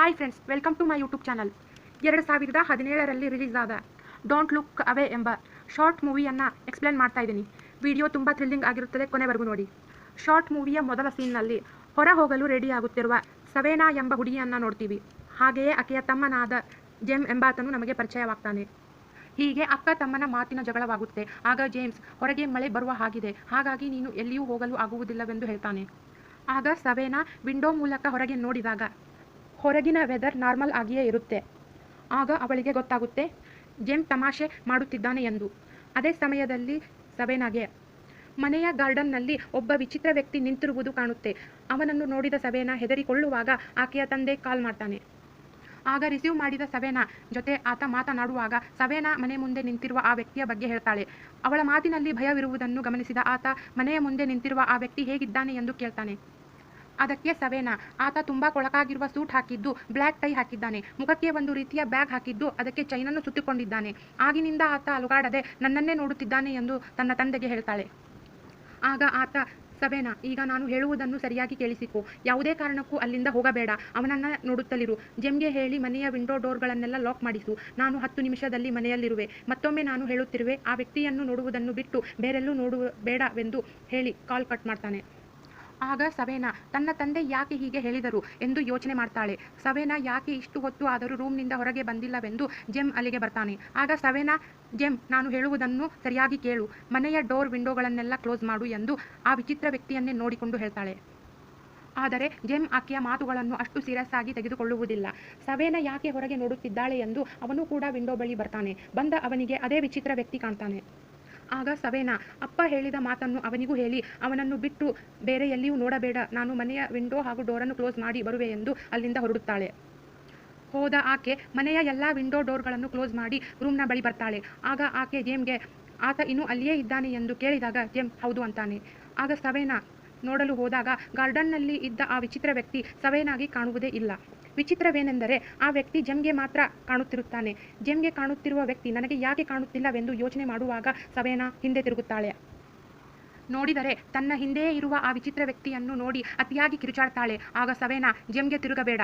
Hi friends, welcome to my YouTube channel. 2017ರಲ್ಲಿ release ಆದ don't look away ಎಂಬ short ಮೂವಿಯನ್ನು explain ಮಾಡ್ತಾ ಇದ್ದೀನಿ. ವಿಡಿಯೋ ತುಂಬ ಥ್ರಿಲ್ಲಿಂಗ್ ಆಗಿರುತ್ತದೆ, ಕೊನೆವರೆಗೂ ನೋಡಿ. ಶಾರ್ಟ್ ಮೂವಿಯ ಮೊದಲ ಸೀನ್ನಲ್ಲಿ ಹೊರ ಹೋಗಲು ರೆಡಿ ಆಗುತ್ತಿರುವ ಸವೇನಾ ಎಂಬ ಹುಡುಗಿಯನ್ನು ನೋಡ್ತೀವಿ. ಹಾಗೆಯೇ ಆಕೆಯ ತಮ್ಮನಾದ ಜೇಮ್ ಎಂಬಾತನು ನಮಗೆ ಪರಿಚಯವಾಗ್ತಾನೆ. ಹೀಗೆ ಅಕ್ಕ ತಮ್ಮನ ಮಾತಿನ ಜಗಳವಾಗುತ್ತೆ. ಆಗ ಜೇಮ್ಸ್ ಹೊರಗೆ ಮಳೆ ಬರುವ ಹಾಗಿದೆ, ಹಾಗಾಗಿ ನೀನು ಎಲ್ಲಿಯೂ ಹೋಗಲು ಆಗುವುದಿಲ್ಲವೆಂದು ಹೇಳ್ತಾನೆ. ಆಗ ಸವೇನಾ ವಿಂಡೋ ಮೂಲಕ ಹೊರಗೆ ನೋಡಿದಾಗ ಹೊರಗಿನ ವೆದರ್ ನಾರ್ಮಲ್ ಆಗಿಯೇ ಇರುತ್ತೆ. ಆಗ ಅವಳಿಗೆ ಗೊತ್ತಾಗುತ್ತೆ ಜೇಮ್ ತಮಾಷೆ ಮಾಡುತ್ತಿದ್ದಾನೆ ಎಂದು. ಅದೇ ಸಮಯದಲ್ಲಿ ಸವೇನಾಗೆ ಮನೆಯ ಗಾರ್ಡನ್ನಲ್ಲಿ ಒಬ್ಬ ವಿಚಿತ್ರ ವ್ಯಕ್ತಿ ನಿಂತಿರುವುದು ಕಾಣುತ್ತೆ. ಅವನನ್ನು ನೋಡಿದ ಸವೇನಾ ಹೆದರಿಕೊಳ್ಳುವಾಗ ಆಕೆಯ ತಂದೆ ಕಾಲ್ ಮಾಡ್ತಾನೆ. ಆಗ ರಿಸೀವ್ ಮಾಡಿದ ಸವೇನಾ ಜೊತೆ ಆತ ಮಾತನಾಡುವಾಗ ಸವೇನಾ ಮನೆ ಮುಂದೆ ನಿಂತಿರುವ ಆ ವ್ಯಕ್ತಿಯ ಬಗ್ಗೆ ಹೇಳ್ತಾಳೆ. ಅವಳ ಮಾತಿನಲ್ಲಿ ಭಯವಿರುವುದನ್ನು ಗಮನಿಸಿದ ಆತ ಮನೆಯ ಮುಂದೆ ನಿಂತಿರುವ ಆ ವ್ಯಕ್ತಿ ಹೇಗಿದ್ದಾನೆ ಎಂದು ಕೇಳ್ತಾನೆ. ಅದಕ್ಕೆ ಸವೇನಾ, ಆತ ತುಂಬ ಕೊಳಕಾಗಿರುವ ಸೂಟ್ ಹಾಕಿದ್ದು, ಬ್ಲ್ಯಾಕ್ ಟೈ ಹಾಕಿದ್ದಾನೆ, ಮುಖಕ್ಕೆ ಒಂದು ರೀತಿಯ ಬ್ಯಾಗ್ ಹಾಕಿದ್ದು, ಅದಕ್ಕೆ ಚೈನನ್ನು ಸುತ್ತಿಕೊಂಡಿದ್ದಾನೆ. ಆಗಿನಿಂದ ಆತ ಅಲುಗಾಡದೆ ನನ್ನನ್ನೇ ನೋಡುತ್ತಿದ್ದಾನೆ ಎಂದು ತನ್ನ ತಂದೆಗೆ ಹೇಳ್ತಾಳೆ. ಆಗ ಆತ, ಸವೇನಾ, ಈಗ ನಾನು ಹೇಳುವುದನ್ನು ಸರಿಯಾಗಿ ಕೇಳಿಸಿಕೊ. ಯಾವುದೇ ಕಾರಣಕ್ಕೂ ಅಲ್ಲಿಂದ ಹೋಗಬೇಡ. ಅವನನ್ನು ನೋಡುತ್ತಲಿರು. ಜೆಮ್ಗೆ ಹೇಳಿ ಮನೆಯ ವಿಂಡೋ ಡೋರ್ಗಳನ್ನೆಲ್ಲ ಲಾಕ್ ಮಾಡಿಸು. ನಾನು 10 ನಿಮಿಷದಲ್ಲಿ ಮನೆಯಲ್ಲಿರುವೆ. ಮತ್ತೊಮ್ಮೆ ನಾನು ಹೇಳುತ್ತಿರುವೆ, ಆ ವ್ಯಕ್ತಿಯನ್ನು ನೋಡುವುದನ್ನು ಬಿಟ್ಟು ಬೇರೆಲ್ಲೂ ನೋಡಬೇಡವೆಂದು ಹೇಳಿ ಕಾಲ್ ಕಟ್ ಮಾಡ್ತಾನೆ. ಆಗ ಸವೇನಾ ತನ್ನ ತಂದೆ ಯಾಕೆ ಹೀಗೆ ಹೇಳಿದರು ಎಂದು ಯೋಚನೆ ಮಾಡ್ತಾಳೆ. ಸವೇನಾ ಯಾಕೆ ಇಷ್ಟು ಹೊತ್ತು ಆದರೂ ರೂಮ್ನಿಂದ ಹೊರಗೆ ಬಂದಿಲ್ಲವೆಂದು ಜೆಮ್ ಅಲ್ಲಿಗೆ ಬರ್ತಾನೆ. ಆಗ ಸವೇನಾ, ಜೆಮ್, ನಾನು ಹೇಳುವುದನ್ನು ಸರಿಯಾಗಿ ಕೇಳು. ಮನೆಯ ಡೋರ್ ವಿಂಡೋಗಳನ್ನೆಲ್ಲ ಕ್ಲೋಸ್ ಮಾಡು ಎಂದು ಆ ವಿಚಿತ್ರ ವ್ಯಕ್ತಿಯನ್ನೇ ನೋಡಿಕೊಂಡು ಹೇಳ್ತಾಳೆ. ಆದರೆ ಜೆಮ್ ಆಕೆಯ ಮಾತುಗಳನ್ನು ಅಷ್ಟು ಸೀರಿಯಸ್ ಆಗಿ ತೆಗೆದುಕೊಳ್ಳುವುದಿಲ್ಲ. ಸವೇನಾ ಯಾಕೆ ಹೊರಗೆ ನೋಡುತ್ತಿದ್ದಾಳೆ ಎಂದು ಅವನು ಕೂಡ ವಿಂಡೋ ಬಳಿ ಬರ್ತಾನೆ. ಬಂದ ಅವನಿಗೆ ಅದೇ ವಿಚಿತ್ರ ವ್ಯಕ್ತಿ ಕಾಣ್ತಾನೆ. ಆಗ ಸವೇನಾ ಅಪ್ಪ ಹೇಳಿದ ಮಾತನ್ನು ಅವನಿಗೂ ಹೇಳಿ ಅವನನ್ನು ಬಿಟ್ಟು ಬೇರೆ ಎಲ್ಲಿಯೂ ನೋಡಬೇಡ, ನಾನು ಮನೆಯ ವಿಂಡೋ ಹಾಗೂ ಡೋರನ್ನು ಕ್ಲೋಸ್ ಮಾಡಿ ಬರುವೆ ಎಂದು ಅಲ್ಲಿಂದ ಹೊರಡುತ್ತಾಳೆ. ಹೋದ ಆಕೆ ಮನೆಯ ಎಲ್ಲ ವಿಂಡೋ ಡೋರ್ಗಳನ್ನು ಕ್ಲೋಸ್ ಮಾಡಿ ರೂಮ್ನ ಬಳಿ ಬರ್ತಾಳೆ. ಆಗ ಆಕೆ ಜೇಮ್ಗೆ ಆತ ಇನ್ನೂ ಅಲ್ಲಿಯೇ ಇದ್ದಾನೆ ಎಂದು ಕೇಳಿದಾಗ ಜೇಮ್ ಹೌದು ಅಂತಾನೆ. ಆಗ ಸವೇನಾ ನೋಡಲು ಹೋದಾಗ ಗಾರ್ಡನ್ನಲ್ಲಿ ಇದ್ದ ಆ ವಿಚಿತ್ರ ವ್ಯಕ್ತಿ ಸವೇನಾಗಿ ಕಾಣುವುದೇ ಇಲ್ಲ. ವಿಚಿತ್ರವೇನೆಂದರೆ ಆ ವ್ಯಕ್ತಿ ಜೆಮ್ಗೆ ಮಾತ್ರ ಕಾಣುತ್ತಿರುತ್ತಾನೆ. ಜೆಮ್ಗೆ ಕಾಣುತ್ತಿರುವ ವ್ಯಕ್ತಿ ನನಗೆ ಯಾಕೆ ಕಾಣುತ್ತಿಲ್ಲವೆಂದು ಯೋಚನೆ ಮಾಡುವಾಗ ಸವೇನಾ ಹಿಂದೆ ತಿರುಗುತ್ತಾಳೆ. ನೋಡಿದರೆ ತನ್ನ ಹಿಂದೆಯೇ ಇರುವ ಆ ವಿಚಿತ್ರ ವ್ಯಕ್ತಿಯನ್ನು ನೋಡಿ ಅತಿಯಾಗಿ ಕಿರುಚಾಡ್ತಾಳೆ. ಆಗ ಸವೇನಾ ಜೆಮ್ಗೆ ತಿರುಗಬೇಡ,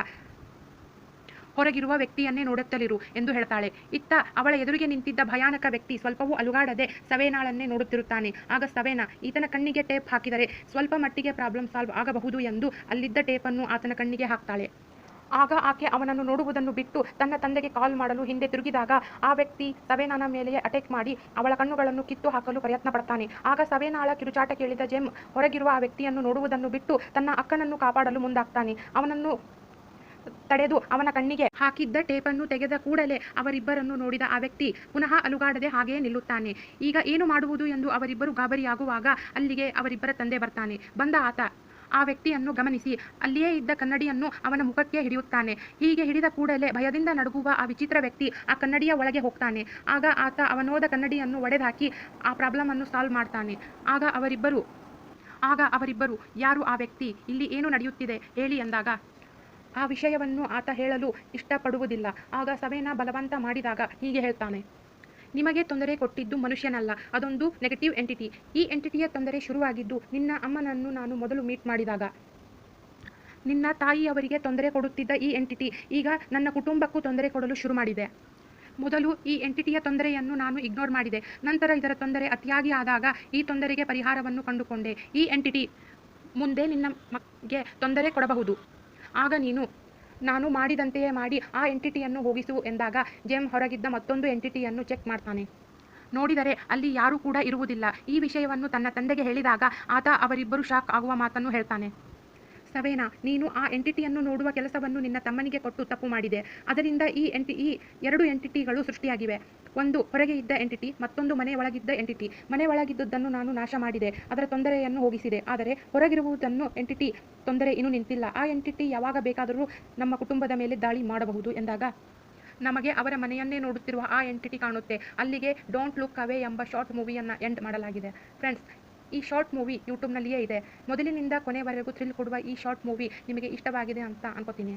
ಹೊರಗಿರುವ ವ್ಯಕ್ತಿಯನ್ನೇ ನೋಡುತ್ತಲಿರು ಎಂದು ಹೇಳ್ತಾಳೆ. ಇತ್ತ ಅವಳ ಎದುರಿಗೆ ನಿಂತಿದ್ದ ಭಯಾನಕ ವ್ಯಕ್ತಿ ಸ್ವಲ್ಪವೂ ಅಲುಗಾಡದೆ ಸವೇನಾಳನ್ನೇ ನೋಡುತ್ತಿರುತ್ತಾನೆ. ಆಗ ಸವೇನಾ ಈತನ ಕಣ್ಣಿಗೆ ಟೇಪ್ ಹಾಕಿದರೆ ಸ್ವಲ್ಪ ಮಟ್ಟಿಗೆ ಪ್ರಾಬ್ಲಮ್ ಸಾಲ್ವ್ ಆಗಬಹುದು ಎಂದು ಅಲ್ಲಿದ್ದ ಟೇಪನ್ನು ಆತನ ಕಣ್ಣಿಗೆ ಹಾಕ್ತಾಳೆ. ಆಗ ಆಕೆ ಅವನನ್ನು ನೋಡುವುದನ್ನು ಬಿಟ್ಟು ತನ್ನ ತಂದೆಗೆ ಕಾಲ್ ಮಾಡಲು ಹಿಂದೆ ತಿರುಗಿದಾಗ ಆ ವ್ಯಕ್ತಿ ಸವೇನಾನ ಮೇಲೆಯೇ ಅಟ್ಯಾಕ್ ಮಾಡಿ ಅವಳ ಕಣ್ಣುಗಳನ್ನು ಕಿತ್ತು ಹಾಕಲು ಪ್ರಯತ್ನ ಪಡ್ತಾನೆ. ಆಗ ಸವೇನಾಳ ಕಿರುಚಾಟ ಕೇಳಿದ ಜೆಮ್ ಹೊರಗಿರುವ ಆ ವ್ಯಕ್ತಿಯನ್ನು ನೋಡುವುದನ್ನು ಬಿಟ್ಟು ತನ್ನ ಅಕ್ಕನನ್ನು ಕಾಪಾಡಲು ಮುಂದಾಗ್ತಾನೆ. ಅವನನ್ನು ತಡೆದು ಅವನ ಕಣ್ಣಿಗೆ ಹಾಕಿದ್ದ ಟೇಪನ್ನು ತೆಗೆದ ಕೂಡಲೇ ಅವರಿಬ್ಬರನ್ನು ನೋಡಿದ ಆ ವ್ಯಕ್ತಿ ಪುನಃ ಅಲುಗಾಡದೆ ಹಾಗೆಯೇ ನಿಲ್ಲುತ್ತಾನೆ. ಈಗ ಏನು ಮಾಡುವುದು ಎಂದು ಅವರಿಬ್ಬರು ಗಾಬರಿಯಾಗುವಾಗ ಅಲ್ಲಿಗೆ ಅವರಿಬ್ಬರ ತಂದೆ ಬರ್ತಾನೆ. ಬಂದ ಆತ ಆ ವ್ಯಕ್ತಿಯನ್ನು ಗಮನಿಸಿ ಅಲ್ಲಿಯೇ ಇದ್ದ ಕನ್ನಡಿಯನ್ನು ಅವನ ಮುಖಕ್ಕೆ ಹಿಡಿಯುತ್ತಾನೆ. ಹೀಗೆ ಹಿಡಿದ ಕೂಡಲೇ ಭಯದಿಂದ ನಡುಗುವ ಆ ವಿಚಿತ್ರ ವ್ಯಕ್ತಿ ಆ ಕನ್ನಡಿಯ ಒಳಗೆ ಹೋಗ್ತಾನೆ. ಆಗ ಆತ ಅವನೋದ ಕನ್ನಡಿಯನ್ನು ಒಡೆದಾಕಿ ಆ ಪ್ರಾಬ್ಲಮ್ ಅನ್ನು ಸಾಲ್ವ್ ಮಾಡ್ತಾನೆ. ಆಗ ಅವರಿಬ್ಬರು ಯಾರು ಆ ವ್ಯಕ್ತಿ, ಇಲ್ಲಿ ಏನು ನಡೆಯುತ್ತಿದೆ ಹೇಳಿ ಎಂದಾಗ ಆ ವಿಷಯವನ್ನು ಆತ ಹೇಳಲು ಇಷ್ಟಪಡುವುದಿಲ್ಲ. ಆಗ ಸವೇನಾ ಬಲವಂತ ಮಾಡಿದಾಗ ಹೀಗೆ ಹೇಳ್ತಾನೆ, ನಿಮಗೆ ತೊಂದರೆ ಕೊಟ್ಟಿದ್ದು ಮನುಷ್ಯನಲ್ಲ, ಅದೊಂದು ನೆಗೆಟಿವ್ ಎಂಟಿಟಿ. ಈ ಎಂಟಿಟಿಯ ತೊಂದರೆ ಶುರುವಾಗಿದ್ದು ನಿನ್ನ ಅಮ್ಮನನ್ನು ನಾನು ಮೊದಲು ಮೀಟ್ ಮಾಡಿದಾಗ. ನಿನ್ನ ತಾಯಿಯವರಿಗೆ ತೊಂದರೆ ಕೊಡುತ್ತಿದ್ದ ಈ ಎಂಟಿಟಿ ಈಗ ನನ್ನ ಕುಟುಂಬಕ್ಕೂ ತೊಂದರೆ ಕೊಡಲು ಶುರು ಮಾಡಿದೆ. ಮೊದಲು ಈ ಎಂಟಿಟಿಯ ತೊಂದರೆಯನ್ನು ನಾನು ಇಗ್ನೋರ್ ಮಾಡಿದೆ. ನಂತರ ಇದರ ತೊಂದರೆ ಅತಿಯಾಗಿ ಆದಾಗ ಈ ತೊಂದರೆಗೆ ಪರಿಹಾರವನ್ನು ಕಂಡುಕೊಂಡೆ. ಈ ಎಂಟಿಟಿ ಮುಂದೆ ನಿನ್ನ ಮಗಗೆ ತೊಂದರೆ ಕೊಡಬಹುದು. ಆಗ ನೀನು ನಾನು ಮಾಡಿದಂತೆಯೇ ಮಾಡಿ ಆ ಎಂಟಿಟಿಯನ್ನು ಹೋಗಿಸು ಎಂದಾಗ ಜೆಮ್ ಹೊರಗಿದ್ದ ಮತ್ತೊಂದು ಎಂಟಿಟಿಯನ್ನು ಚೆಕ್ ಮಾಡ್ತಾನೆ. ನೋಡಿದರೆ ಅಲ್ಲಿ ಯಾರೂ ಕೂಡ ಇರುವುದಿಲ್ಲ. ಈ ವಿಷಯವನ್ನು ತನ್ನ ತಂದೆಗೆ ಹೇಳಿದಾಗ ಆತ ಅವರಿಬ್ಬರು ಶಾಕ್ ಆಗುವ ಮಾತನ್ನು ಹೇಳ್ತಾನೆ. ಸವೇನಾ, ನೀನು ಆ ಎಂಟಿಟಿಯನ್ನು ನೋಡುವ ಕೆಲಸವನ್ನು ನಿನ್ನ ತಮ್ಮನಿಗೆ ಕೊಟ್ಟು ತಪ್ಪು ಮಾಡಿದೆ. ಅದರಿಂದ ಈ 2 ಎಂಟಿಟಿಗಳು ಸೃಷ್ಟಿಯಾಗಿವೆ. ಒಂದು ಹೊರಗೆ ಇದ್ದ ಎಂಟಿಟಿ, ಮತ್ತೊಂದು ಮನೆ ಒಳಗಿದ್ದ ಎಂಟಿಟಿ. ಮನೆ ಒಳಗಿದ್ದುದನ್ನು ನಾನು ನಾಶ ಮಾಡಿದೆ, ಅದರ ತೊಂದರೆಯನ್ನು ಹೋಗಿಸಿದೆ. ಆದರೆ ಹೊರಗಿರುವುದನ್ನು ಎಂಟಿಟಿ ತೊಂದರೆ ಇನ್ನೂ ನಿಂತಿಲ್ಲ. ಆ ಎಂಟಿಟಿ ಯಾವಾಗ ಬೇಕಾದರೂ ನಮ್ಮ ಕುಟುಂಬದ ಮೇಲೆ ದಾಳಿ ಮಾಡಬಹುದು ಎಂದಾಗ ನಮಗೆ ಅವರ ಮನೆಯನ್ನೇ ನೋಡುತ್ತಿರುವ ಆ ಎಂಟಿಟಿ ಕಾಣುತ್ತೆ. ಅಲ್ಲಿಗೆ ಡೋಂಟ್ ಲುಕ್ ಅವೇ ಎಂಬ ಶಾರ್ಟ್ ಮೂವಿಯನ್ನು ಎಂಡ್ ಮಾಡಲಾಗಿದೆ. ಫ್ರೆಂಡ್ಸ್, ಈ ಶಾರ್ಟ್ ಮೂವಿ ಯೂಟ್ಯೂಬ್ನಲ್ಲಿಯೇ ಇದೆ. ಮೊದಲಿನಿಂದ ಕೊನೆವರೆಗೂ ಥ್ರಿಲ್ ಕೊಡುವ ಈ ಶಾರ್ಟ್ ಮೂವಿ ನಿಮಗೆ ಇಷ್ಟವಾಗಿದೆ ಅಂತ ಅನ್ಕೋತೀನಿ.